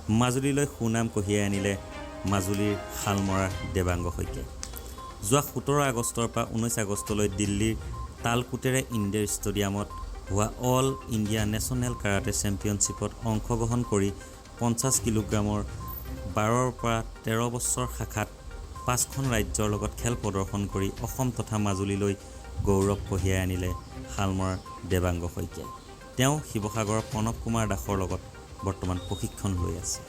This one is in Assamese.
মাজুলীলৈ সুনাম কঢ়িয়াই আনিলে মাজুলীৰ শালমৰা দেৱাংগ শইকীয়াই। যোৱা 17 আগষ্টৰ পৰা 19 আগষ্টলৈ দিল্লীৰ তালকোটেৰে ইণ্ডোৰ ষ্টেডিয়ামত হোৱা অল ইণ্ডিয়া নেশ্যনেল কাৰাটে চেম্পিয়নশ্বিপত অংশগ্ৰহণ কৰি 50 কিলোগ্ৰামৰ 12ৰ পৰা 13 বছৰ শাখাত 5খন ৰাজ্যৰ লগত খেল প্ৰদৰ্শন কৰি অসম তথা মাজুলীলৈ গৌৰৱ কঢ়িয়াই আনিলে শালমৰাৰ দেৱাংগ শইকীয়াই। তেওঁ শিৱসাগৰৰ প্ৰণৱ কুমাৰ দাসৰ লগত বৰ্তমান প্ৰশিক্ষণ লৈ আছে।